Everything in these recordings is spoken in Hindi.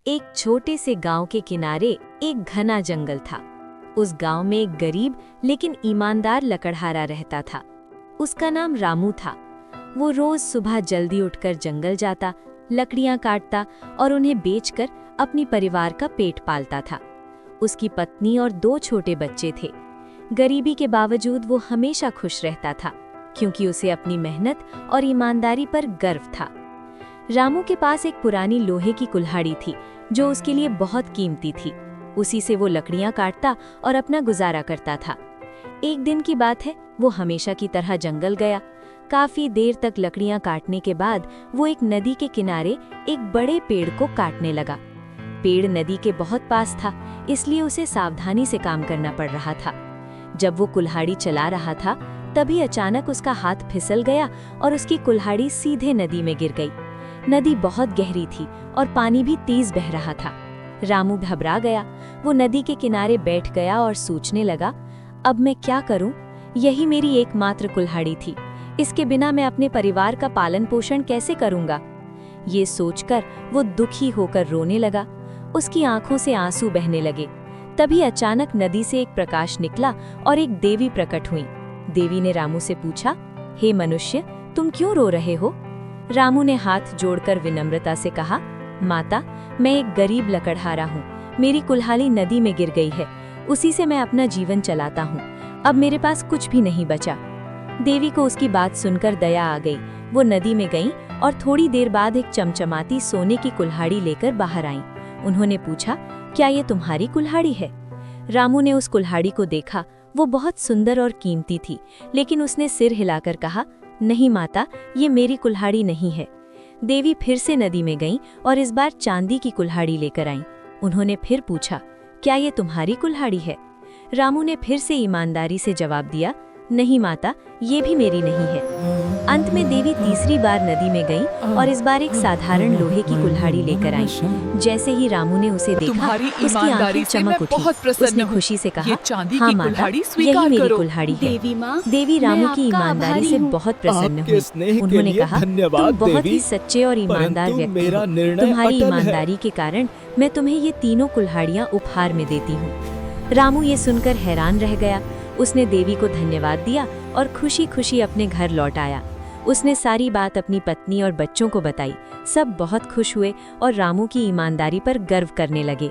एक छोटे से गांव के किनारे एक घना जंगल था। उस गांव में एक गरीब लेकिन ईमानदार लकड़हारा रहता था। उसका नाम रामू था। वो रोज सुबह जल्दी उठकर जंगल जाता, लकड़ियां काटता और उन्हें बेचकर अपनी परिवार का पेट पालता था। उसकी पत्नी और 2 छोटे बच्चे थे। गरीबी के बावजूद वो हमेशा खुश रहता था, क्योंकि उसे अपनी मेहनत और ईमानदारी पर गर्व था। रामू के पास एक पुरानी लोहे की कुल्हाड़ी थी, जो उसके लिए बहुत कीमती थी। उसी से वो लकड़ियां काटता और अपना गुजारा करता था। एक दिन की बात है, वो हमेशा की तरह जंगल गया। काफी देर तक लकड़ियां काटने के बाद वो एक नदी के किनारे एक बड़े पेड़ को काटने लगा। पेड़ नदी के बहुत पास था, इसलिए उसे सावधानी से काम करना पड़ रहा था। जब वो कुल्हाड़ी चला रहा था, तभी अचानक उसका हाथ फिसल गया और उसकी कुल्हाड़ी सीधे नदी में गिर गई। नदी बहुत गहरी थी और पानी भी तेज बह रहा था। रामू घबरा गया। वो नदी के किनारे बैठ गया और सोचने लगा, अब मैं क्या करूं? यही मेरी एकमात्र कुल्हाड़ी थी। इसके बिना मैं अपने परिवार का पालन पोषण कैसे करूंगा? ये सोचकर वो दुखी होकर रोने लगा। उसकी आंखों से आंसू बहने लगे। तभी अचानक नदी से एक प्रकाश निकला और एक देवी प्रकट हुई। देवी ने रामू से पूछा, हे मनुष्य, तुम क्यों रो रहे हो? रामू ने हाथ जोड़कर विनम्रता से कहा, माता, मैं एक गरीब लकड़हारा हूँ। मेरी कुल्हाड़ी नदी में गिर गई है। उसी से मैं अपना जीवन चलाता हूँ। अब मेरे पास कुछ भी नहीं बचा। देवी को उसकी बात सुनकर दया आ गई। वो नदी में गईं और थोड़ी देर बाद एक चमचमाती सोने की कुल्हाड़ी लेकर बाहर आईं। उन्होंने पूछा, क्या ये तुम्हारी कुल्हाड़ी है? रामू ने उस कुल्हाड़ी को देखा। वो बहुत सुंदर और कीमती थी, लेकिन उसने सिर हिलाकर कहा, नहीं माता, ये मेरी कुल्हाड़ी नहीं है। देवी फिर से नदी में गईं और इस बार चांदी की कुल्हाड़ी लेकर आईं। उन्होंने फिर पूछा, क्या ये तुम्हारी कुल्हाड़ी है? रामू ने फिर से ईमानदारी से जवाब दिया, नहीं माता, ये भी मेरी नहीं है। अंत में देवी तीसरी बार नदी में गईं और इस बार एक साधारण लोहे की कुल्हाड़ी लेकर आईं। जैसे ही रामू ने उसे देखा, उसकी आंखें चमक उठी। उसने खुशी से कहा, हाँ माता, यही मेरी कुल्हाड़ी है। देवी रामू की ईमानदारी से बहुत प्रसन्न हुई। उन्होंने कहा, तुम बहुत ही सच्चे और ईमानदार व्यक्ति हो। तुम्हारी ईमानदारी के कारण मैं तुम्हें ये तीनों कुल्हाड़ियाँ उपहार में देती हूँ। रामू ये सुनकर हैरान रह गया। उसने देवी को धन्यवाद दिया और खुशी खुशी अपने घर लौट आया। उसने सारी बात अपनी पत्नी और बच्चों को बताई। सब बहुत खुश हुए और रामू की ईमानदारी पर गर्व करने लगे।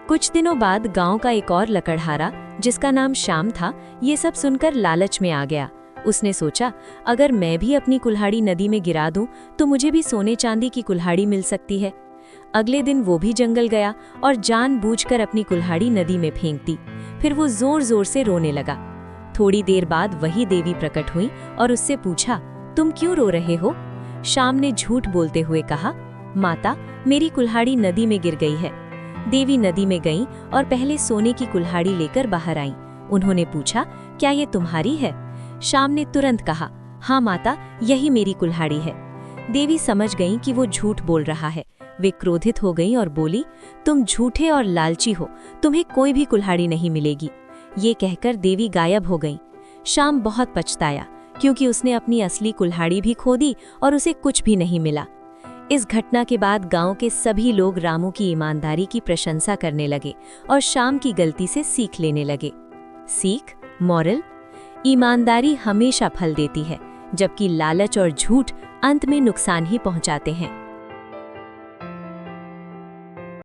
कुछ दिनों बाद गांव का एक और लकड़हारा, जिसका नाम श्याम था, ये सब सुनकर लालच में आ गया। उसने सोचा, अगर मैं भी अपनी कुल्हाड़ी नदी में गिरा दूं, तो मुझे भी सोने चांदी की कुल्हाड़ी मिल सकती है। अगले दिन वो भी जंगल गया और जानबूझकर अपनी कुल्हाड़ी नदी में फेंक दी। फिर वो जोर जोर से रोने लगा। थोड़ी देर बाद वही देवी प्रकट हुई और उससे पूछा, तुम क्यों रो रहे हो? श्याम ने झूठ बोलते हुए कहा, माता, मेरी कुल्हाड़ी नदी में गिर गई है। देवी नदी में गईं और पहले सोने की कुल्हाड़ी लेकर बाहर आईं। उन्होंने पूछा, क्या ये तुम्हारी है? श्याम ने तुरंत कहा, हाँ माता, यही मेरी कुल्हाड़ी है। देवी समझ गईं कि वो झूठ बोल रहा है। वे क्रोधित हो गईं और बोली, तुम झूठे और लालची हो, तुम्हें कोई भी कुल्हाड़ी नहीं मिलेगी। ये कहकर देवी गायब हो गईं। श्याम बहुत पछताया, क्योंकि उसने अपनी असली कुल्हाड़ी भी खो दी और उसे कुछ भी नहीं मिला। इस घटना के बाद गांव के सभी लोग रामू की ईमानदारी की प्रशंसा करने लगे और श्याम की गलती से सीख लेने लगे। सीख, मॉरल: ईमानदारी हमेशा फल देती है, जबकि लालच और झूठ अंत में नुकसान ही पहुंचाते हैं।